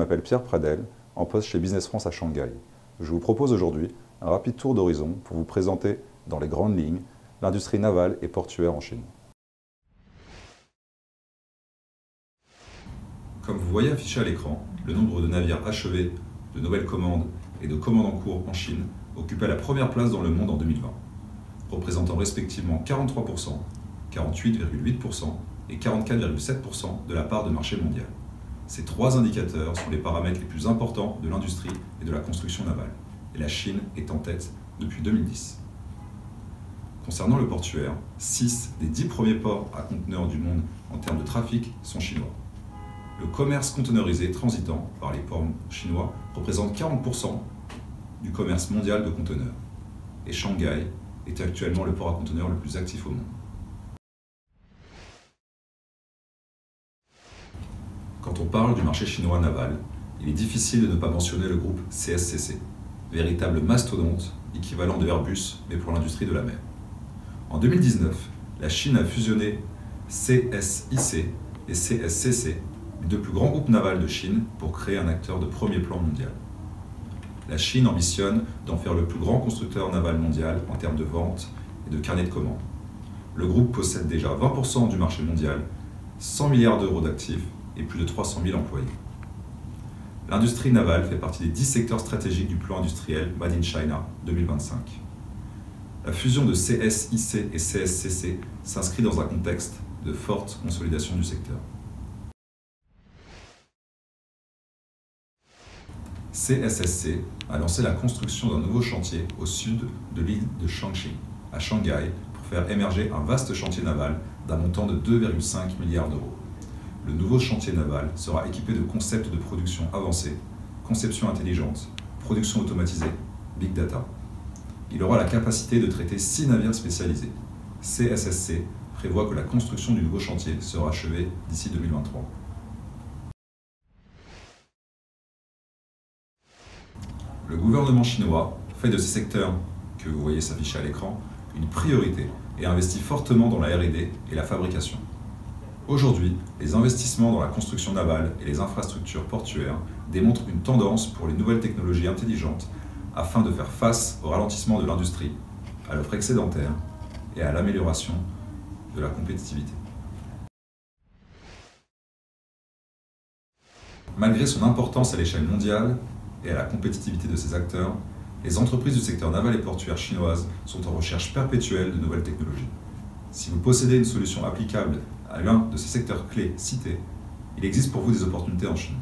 m'appelle Pierre Pradel, en poste chez Business France à Shanghai. Je vous propose aujourd'hui un rapide tour d'horizon pour vous présenter, dans les grandes lignes, l'industrie navale et portuaire en Chine. Comme vous voyez affiché à l'écran, le nombre de navires achevés, de nouvelles commandes et de commandes en cours en Chine occupait la première place dans le monde en 2020, représentant respectivement 43%, 48,8% et 44,7% de la part de marché mondial. Ces trois indicateurs sont les paramètres les plus importants de l'industrie et de la construction navale, et la Chine est en tête depuis 2010. Concernant le portuaire, 6 des 10 premiers ports à conteneurs du monde en termes de trafic sont chinois. Le commerce conteneurisé transitant par les ports chinois représente 40% du commerce mondial de conteneurs, et Shanghai est actuellement le port à conteneurs le plus actif au monde. Quand on parle du marché chinois naval, il est difficile de ne pas mentionner le groupe CSCC, véritable mastodonte équivalent de Airbus mais pour l'industrie de la mer. En 2019, la Chine a fusionné CSIC et CSCC, les deux plus grands groupes navals de Chine, pour créer un acteur de premier plan mondial. La Chine ambitionne d'en faire le plus grand constructeur naval mondial en termes de vente et de carnet de commandes. Le groupe possède déjà 20% du marché mondial, 100 milliards d'euros d'actifs et plus de 300 000 employés. L'industrie navale fait partie des 10 secteurs stratégiques du plan industriel Made in China 2025. La fusion de CSIC et CSCC s'inscrit dans un contexte de forte consolidation du secteur. CSSC a lancé la construction d'un nouveau chantier au sud de l'île de Shaanxi, à Shanghai, pour faire émerger un vaste chantier naval d'un montant de 2,5 milliards d'euros. Le nouveau chantier naval sera équipé de concepts de production avancés, conception intelligente, production automatisée, big data. Il aura la capacité de traiter 6 navires spécialisés. CSSC prévoit que la construction du nouveau chantier sera achevée d'ici 2023. Le gouvernement chinois fait de ces secteurs, que vous voyez s'afficher à l'écran, une priorité et investit fortement dans la R&D et la fabrication. Aujourd'hui, les investissements dans la construction navale et les infrastructures portuaires démontrent une tendance pour les nouvelles technologies intelligentes afin de faire face au ralentissement de l'industrie, à l'offre excédentaire et à l'amélioration de la compétitivité. Malgré son importance à l'échelle mondiale et à la compétitivité de ses acteurs, les entreprises du secteur naval et portuaire chinoises sont en recherche perpétuelle de nouvelles technologies. Si vous possédez une solution applicable à l'un de ces secteurs clés cités, il existe pour vous des opportunités en Chine.